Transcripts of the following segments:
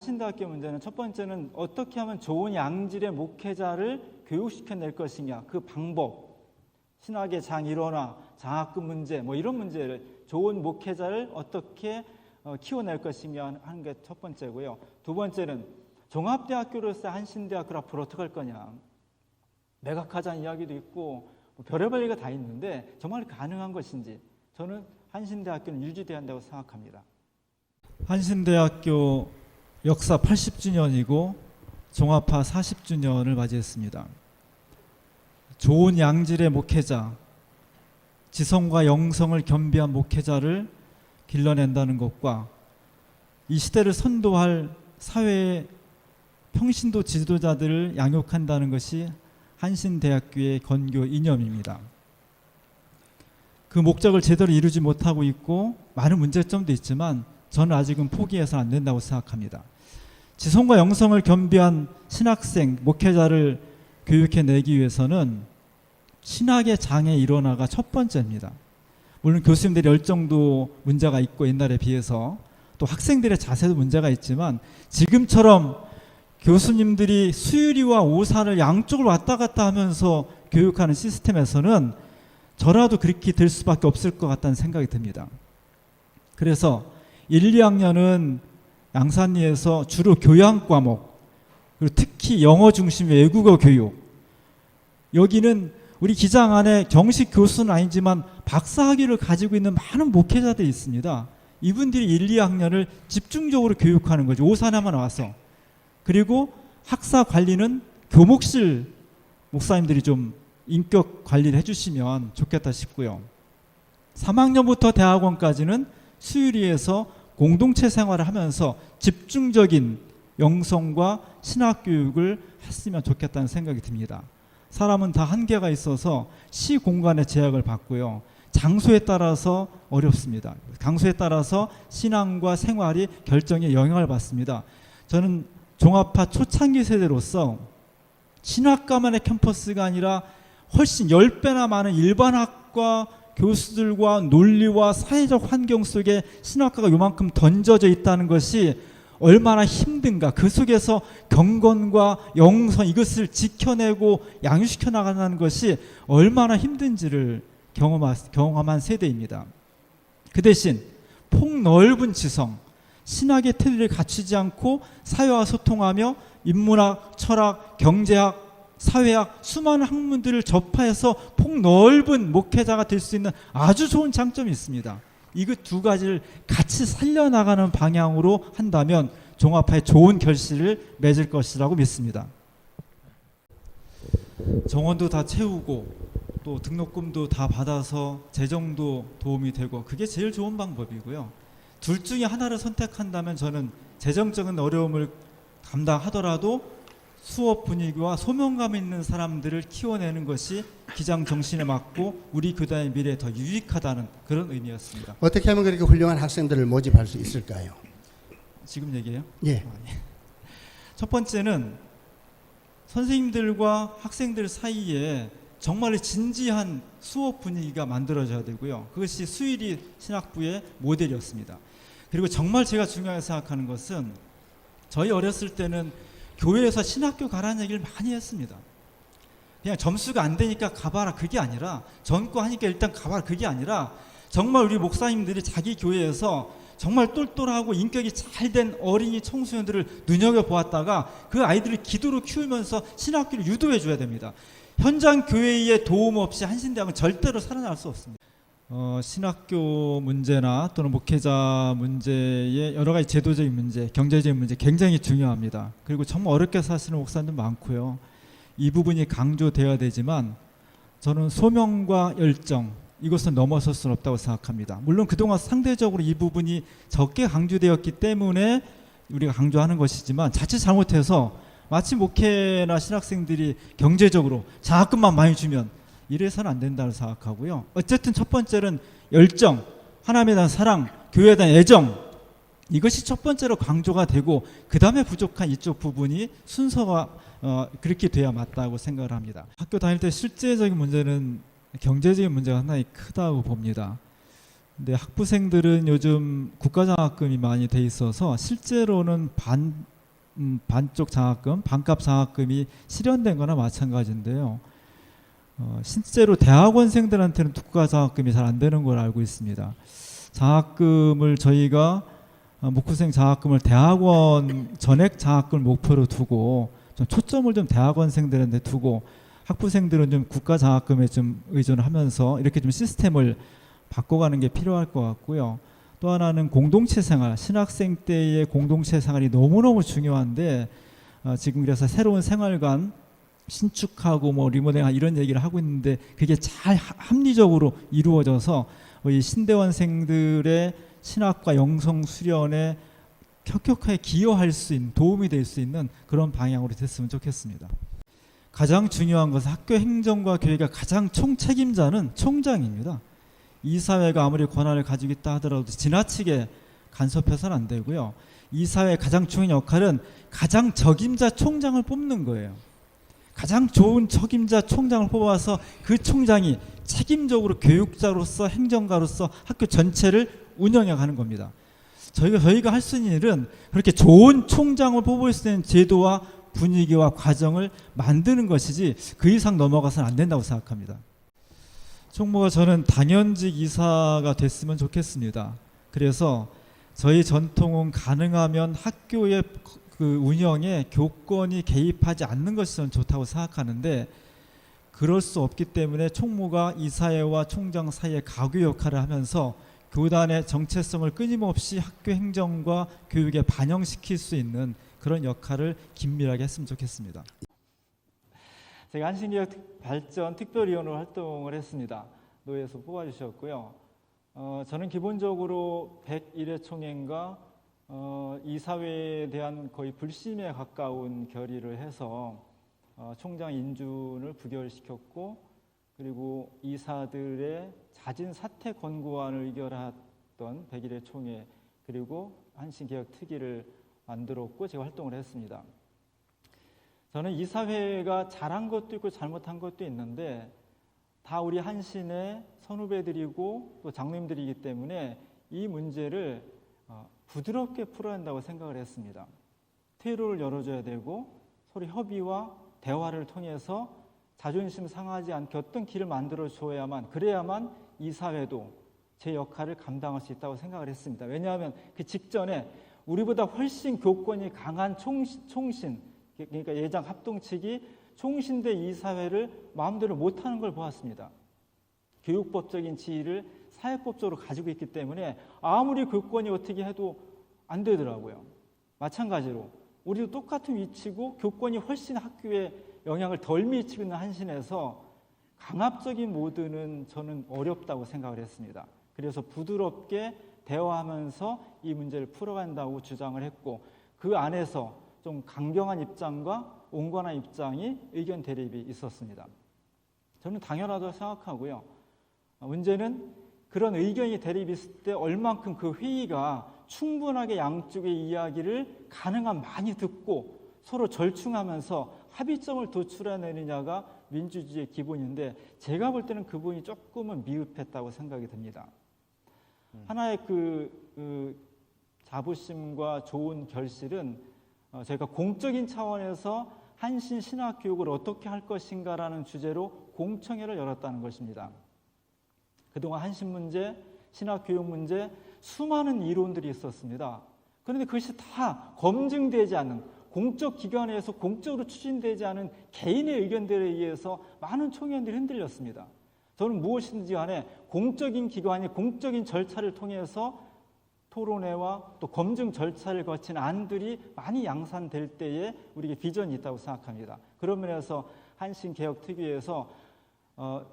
신대학교 문제는 첫 번째는 어떻게 하면 좋은 양질의 목회자를 교육시켜낼 것이냐, 그 방법, 신학의 장일원화, 장학금 문제, 뭐 이런 문제를, 좋은 목회자를 어떻게 키워낼 것이냐 하는 게 첫 번째고요. 두 번째는 종합대학교로서 한신대학교를 앞으로 어떻게 할 거냐. 매각하자는 이야기도 있고 뭐 별의별 얘기가 다 있는데 정말 가능한 것인지, 저는 한신대학교는 유지돼야 한다고 생각합니다. 한신대학교 역사 80주년이고 종합파 40주년을 맞이했습니다. 좋은 양질의 목회자, 지성과 영성을 겸비한 목회자를 길러낸다는 것과 이 시대를 선도할 사회의 평신도 지도자들을 양육한다는 것이 한신대학교의 건교 이념입니다. 그 목적을 제대로 이루지 못하고 있고 많은 문제점도 있지만 저는 아직은 포기해서 안 된다고 생각합니다. 지성과 영성을 겸비한 신학생, 목회자를 교육해내기 위해서는 신학의 장의 일원화가 첫 번째입니다. 물론 교수님들의 열정도 문제가 있고 옛날에 비해서 또 학생들의 자세도 문제가 있지만 지금처럼 교수님들이 수유리와 오산을 양쪽을 왔다 갔다 하면서 교육하는 시스템에서는 저라도 그렇게 될 수밖에 없을 것 같다는 생각이 듭니다. 그래서 1, 2학년은 양산리에서 주로 교양 과목, 그리고 특히 영어 중심 외국어 교육, 여기는 우리 기장 안에 정식 교수는 아니지만 박사학위를 가지고 있는 많은 목회자들이 있습니다. 이분들이 1, 2학년을 집중적으로 교육하는 거죠. 오산에만 와서. 그리고 학사 관리는 교목실 목사님들이 좀 인격 관리를 해주시면 좋겠다 싶고요. 3학년부터 대학원까지는 수유리에서 공동체 생활을 하면서 집중적인 영성과 신학 교육을 했으면 좋겠다는 생각이 듭니다. 사람은 다 한계가 있어서 시 공간의 제약을 받고요. 장소에 따라서 어렵습니다. 장소에 따라서 신앙과 생활이 결정에 영향을 받습니다. 저는 종합파 초창기 세대로서 신학과만의 캠퍼스가 아니라 훨씬 10배나 많은 일반학과 교수들과 논리와 사회적 환경 속에 신학과가 요만큼 던져져 있다는 것이 얼마나 힘든가, 그 속에서 경건과 영성 이것을 지켜내고 양육시켜 나가는 것이 얼마나 힘든지를 경험한 세대입니다. 그 대신 폭넓은 지성, 신학의 테두리를 갖추지 않고 사회와 소통하며 인문학, 철학, 경제학, 사회학 수많은 학문들을 접해서 폭넓은 목회자가 될 수 있는 아주 좋은 장점이 있습니다. 이거 두 가지를 같이 살려나가는 방향으로 한다면 종합파의 좋은 결실을 맺을 것이라고 믿습니다. 정원도 다 채우고 또 등록금도 다 받아서 재정도 도움이 되고 그게 제일 좋은 방법이고요. 둘 중에 하나를 선택한다면 저는 재정적인 어려움을 감당하더라도 수업 분위기와 소명감 있는 사람들을 키워내는 것이 기장 정신에 맞고 우리 교단의 미래에 더 유익하다는 그런 의미였습니다. 어떻게 하면 그렇게 훌륭한 학생들을 모집할 수 있을까요? 지금 얘기해요? 예. 첫 번째는 선생님들과 학생들 사이에 정말 진지한 수업 분위기가 만들어져야 되고요. 그것이 수일이 신학부의 모델이었습니다. 그리고 정말 제가 중요하게 생각하는 것은 저희 어렸을 때는 교회에서 신학교 가라는 얘기를 많이 했습니다. 그냥 점수가 안 되니까 가봐라 그게 아니라, 전과 하니까 일단 가봐라 그게 아니라, 정말 우리 목사님들이 자기 교회에서 정말 똘똘하고 인격이 잘된 어린이 청소년들을 눈여겨보았다가 그 아이들을 기도로 키우면서 신학교를 유도해 줘야 됩니다. 현장 교회의 도움 없이 한신대학은 절대로 살아날 수 없습니다. 신학교 문제나 또는 목회자 문제의 여러 가지 제도적인 문제, 경제적인 문제 굉장히 중요합니다. 그리고 정말 어렵게 사시는 목사님들 많고요. 이 부분이 강조되어야 되지만 저는 소명과 열정, 이것은 넘어설 수는 없다고 생각합니다. 물론 그동안 상대적으로 이 부분이 적게 강조되었기 때문에 우리가 강조하는 것이지만 자칫 잘못해서 마치 목회나 신학생들이 경제적으로 장학금만 많이 주면 이래서는 안 된다고 생각하고요. 어쨌든 첫 번째는 열정, 하나님에 대한 사랑, 교회에 대한 애정, 이것이 첫 번째로 강조가 되고 그 다음에 부족한 이쪽 부분이 순서가 그렇게 돼야 맞다고 생각을 합니다. 학교 다닐 때 실제적인 문제는 경제적인 문제가 상당히 크다고 봅니다. 근데 학부생들은 요즘 국가장학금이 많이 돼 있어서 실제로는 반쪽 장학금, 반값 장학금이 실현된 거나 마찬가지인데요. 실제로 대학원생들한테는 특가 장학금이 잘 안 되는 걸 알고 있습니다. 장학금을 저희가 목후생 장학금을 대학원 전액 장학금을 목표로 두고 좀 초점을 좀 대학원생들한테 두고 학부생들은 좀 국가 장학금에 좀 의존하면서 이렇게 좀 시스템을 바꿔가는 게 필요할 것 같고요. 또 하나는 공동체 생활, 신학생 때의 공동체 생활이 너무너무 중요한데 지금 그래서 새로운 생활관 신축하고 뭐 리모델링 이런 얘기를 하고 있는데 그게 잘 합리적으로 이루어져서 이 신대원생들의 신학과 영성 수련에 혁혁하게 기여할 수 있는, 도움이 될 수 있는 그런 방향으로 됐으면 좋겠습니다. 가장 중요한 것은 학교 행정과 교육의 가장 총책임자는 총장입니다. 이사회가 아무리 권한을 가지고 있다 하더라도 지나치게 간섭해서는 안 되고요. 이사회의 가장 중요한 역할은 가장 적임자 총장을 뽑는 거예요. 가장 좋은 적임자 총장을 뽑아서 그 총장이 책임적으로 교육자로서 행정가로서 학교 전체를 운영해 가는 겁니다. 저희가 할 수 있는 일은 그렇게 좋은 총장을 뽑을 수 있는 제도와 분위기와 과정을 만드는 것이지 그 이상 넘어가서는 안 된다고 생각합니다. 총무가 저는 당연직 이사가 됐으면 좋겠습니다. 그래서 저희 전통은 가능하면 학교의 그 운영에 교권이 개입하지 않는 것이 저는 좋다고 생각하는데 그럴 수 없기 때문에 총무가 이사회와 총장 사이의 가교 역할을 하면서 교단의 정체성을 끊임없이 학교 행정과 교육에 반영시킬 수 있는 그런 역할을 긴밀하게 했으면 좋겠습니다. 제가 한신교육 발전 특별위원으로 활동을 했습니다. 노회에서 뽑아주셨고요. 저는 기본적으로 101회 총회인가 이사회에 대한 거의 불심에 가까운 결의를 해서 총장 인준을 부결시켰고 그리고 이사들의 잦은 사퇴 권고안을 의결했던 101회 총회 그리고 한신개혁특위를 만들었고 제가 활동을 했습니다. 저는 이사회가 잘한 것도 있고 잘못한 것도 있는데 다 우리 한신의 선후배들이고 또 장로님들이기 때문에 이 문제를 부드럽게 풀어야 한다고 생각을 했습니다. 퇴로를 열어줘야 되고 서로 협의와 대화를 통해서 자존심 상하지 않게 어떤 길을 만들어줘야만 그래야만 이 사회도 제 역할을 감당할 수 있다고 생각을 했습니다. 왜냐하면 그 직전에 우리보다 훨씬 교권이 강한 총신 그러니까 예장 합동 측이 총신대 이사회를 마음대로 못하는 걸 보았습니다. 교육법적인 지위를 사회법적으로 가지고 있기 때문에 아무리 교권이 어떻게 해도 안 되더라고요. 마찬가지로 우리도 똑같은 위치고 교권이 훨씬 학교에 영향을 덜 미치고 있는 한신에서 강압적인 모드는 저는 어렵다고 생각을 했습니다. 그래서 부드럽게 대화하면서 이 문제를 풀어간다고 주장을 했고 그 안에서 좀 강경한 입장과 온건한 입장이 의견 대립이 있었습니다. 저는 당연하다고 생각하고요. 문제는 그런 의견이 대립이 있을 때 얼만큼 그 회의가 충분하게 양쪽의 이야기를 가능한 많이 듣고 서로 절충하면서 합의점을 도출해내느냐가 민주주의의 기본인데 제가 볼 때는 그 부분이 조금은 미흡했다고 생각이 듭니다. 하나의 그 자부심과 좋은 결실은 저희가 공적인 차원에서 한신 신학 교육을 어떻게 할 것인가라는 주제로 공청회를 열었다는 것입니다. 그동안 한신 문제, 신학 교육 문제 수많은 이론들이 있었습니다. 그런데 그것이 다 검증되지 않는 공적 기관에서 공적으로 추진되지 않은 개인의 의견들에 의해서 많은 총회원들이 흔들렸습니다. 저는 무엇이든지 간에 공적인 기관이 공적인 절차를 통해서 토론회와 또 검증 절차를 거친 안들이 많이 양산될 때에 우리에게 비전이 있다고 생각합니다. 그런 면에서 한신개혁특위에서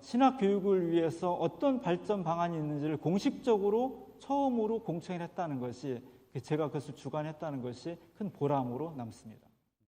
신학 교육을 위해서 어떤 발전 방안이 있는지를 공식적으로 처음으로 공청회를 했다는 것이 제가 그것을 주관했다는 것이 큰 보람으로 남습니다.